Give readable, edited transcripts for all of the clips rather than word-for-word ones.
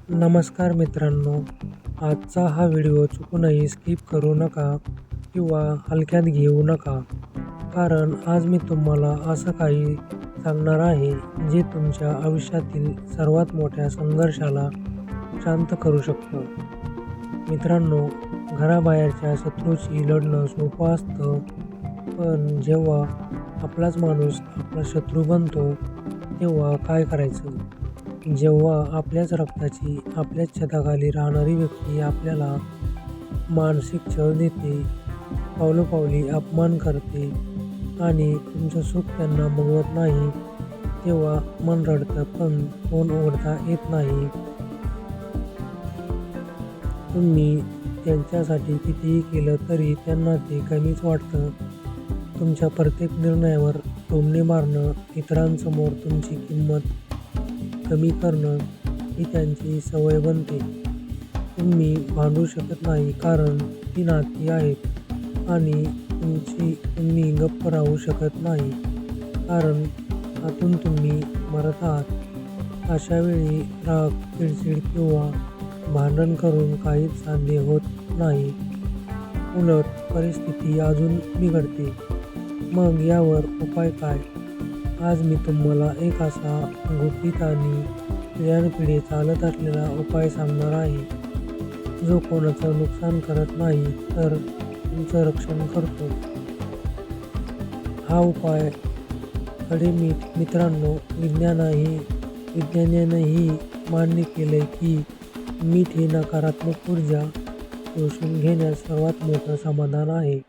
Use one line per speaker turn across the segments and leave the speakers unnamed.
नमस्कार मित्रांनो, आजचा हा व्हिडिओ चुकूनही स्किप करू नका किंवा हलक्यात घेऊ नका. कारण आज मी तुम्हाला असं काही सांगणार आहे जे तुमच्या आयुष्यातील सर्वात मोठ्या संघर्षाला शांत करू शकतं. मित्रांनो, घराबाहेरच्या शत्रूशी लढणं सोपं असतं, पण जेव्हा आपलाच माणूस आपला शत्रू बनतो तेव्हा काय करायचं? जेव्हा आपल्याच रक्ताची, आपल्याच छताखाली राहणारी व्यक्ती आपल्याला मानसिक छळ देते, पावलोपावली अपमान करते आणि तुमचं सुख त्यांना बघवत नाही, तेव्हा मन रडतं पण तोंड उघडता येत नाही. तुम्ही त्यांच्यासाठी कितीही केलं तरी त्यांना ते कमीच वाटतं. तुमच्या प्रत्येक निर्णयावर टोमणे मारणं, इतरांसमोर तुमची किंमत कमी करणं ही त्यांची सवय बनते. तुम्ही भांडू शकत नाही कारण ती नाती आहेत आणि तुम्ही गप्प राहू शकत नाही कारण आतून तुम्ही मरत आहात. अशा वेळी राग, चिडचिड किंवा भांडण करून काहीच साध्य होत नाही. उलट परिस्थिती अजून बिघडते. मग यावर उपाय काय? आज मी तुम्हाला एक असा गुपित आणि पिढ्यानपिढी चालत असलेला उपाय सांगणार आहे, जो कोणाचं नुकसान करत नाही तर तुमचं रक्षण करतो. हा उपाय खडे मीठ. मित्रांनो, विज्ञानानेही मान्य केलंय की मीठ ही नकारात्मक ऊर्जा शोषून घेण्यास सर्वात मोठं समाधान आहे.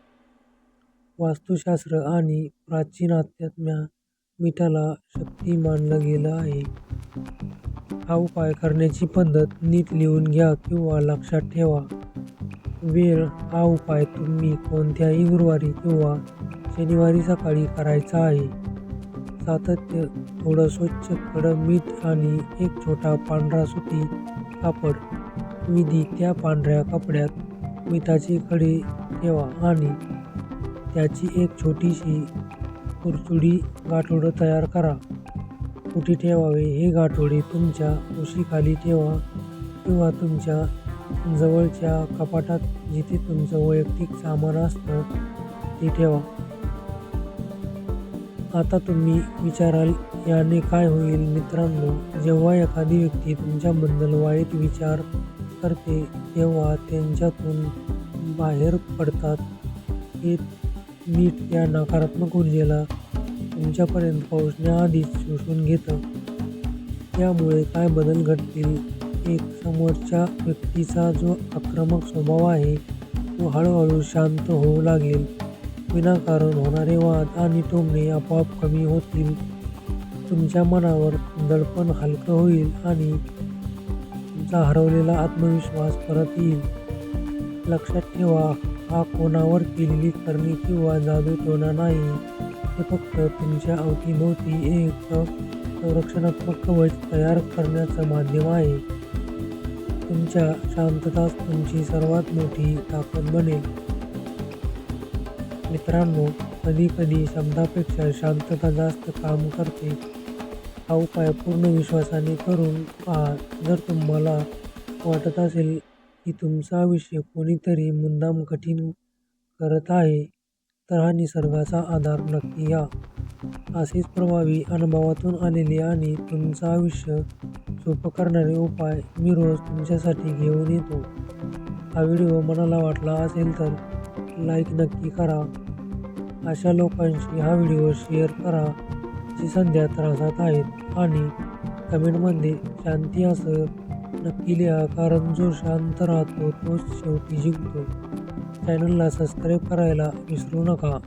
वास्तुशास्त्र आणि प्राचीन अध्यात्मात मिठाला शक्ती मानलं गेलं आहे. हा उपाय करण्याची पद्धत नीट लिहून घ्या किंवा लक्षात ठेवा. वेळ. हा उपाय तुम्ही कोणत्याही गुरुवारी किंवा शनिवारी सकाळी करायचा आहे. सातत्य. थोडं स्वच्छ खडं मीठ आणि एक छोटा पांढरा सुती कापड. विधी. त्या पांढऱ्या कपड्यात मिठाचे खडे ठेवा आणि त्याची एक छोटीशी कुरचुडी गाठोडं तयार करा. कुठे ठेवावे? हे गाठोडे तुमच्या उशीखाली ठेवा किंवा तुमच्या जवळच्या कपाटात जिथे तुमचं वैयक्तिक सामान असतं ते ठेवा. आता तुम्ही विचाराल, याने काय होईल? मित्रांनो, जेव्हा एखादी व्यक्ती तुमच्याबद्दल वाईट विचार करते तेव्हा त्यांच्यातून बाहेर पडतात हे मीठ त्या नकारात्मक ऊर्जेला तुमच्यापर्यंत पोहोचण्याआधीच शोषून घेतं. त्यामुळे काय बदल घडतील? एक. समोरच्या व्यक्तीचा जो आक्रमक स्वभाव आहे तो हळूहळू शांत होऊ लागेल. विनाकारण होणारे वाद आणि टोमणे आपोआप कमी होतील. तुमच्या मनावर दडपण हलकं होईल आणि तुमचा हरवलेला आत्मविश्वास परत येईल. लक्षात ठेवा, हा कोणावर केलेली करणी किंवा जादूटोणा नाही. हे फक्त तुमच्या अवतीभोवती एक संरक्षणात्मक कवच तयार करण्याचं माध्यम आहे. तुमच्या शांतताच तुमची सर्वात मोठी ताकद बनेल. मित्रांनो, कधीकधी शब्दापेक्षा शांतता जास्त काम करते. हा उपाय पूर्ण विश्वासाने करून पहा. जर तुम्हाला वाटत असेल की तुमचं आयुष्य कोणीतरी मुद्दाम कठीण करत आहे, तर हा निसर्गाचा आधार नक्की घ्या. असेच प्रभावी, अनुभवातून आलेले आणि तुमचं आयुष्य सोपं करणारे उपाय मी रोज तुमच्यासाठी घेऊन येतो. हा व्हिडिओ मनाला वाटला असेल तर लाईक नक्की करा. अशा लोकांशी हा व्हिडिओ शेअर करा जे सध्या त्रासात आहेत आणि कमेंटमध्ये शांती असं नक्की लिहा, कारण जो शांत राहतो तोच शेवटी जिंकतो. चॅनलला सबस्क्राईब करायला विसरू नका.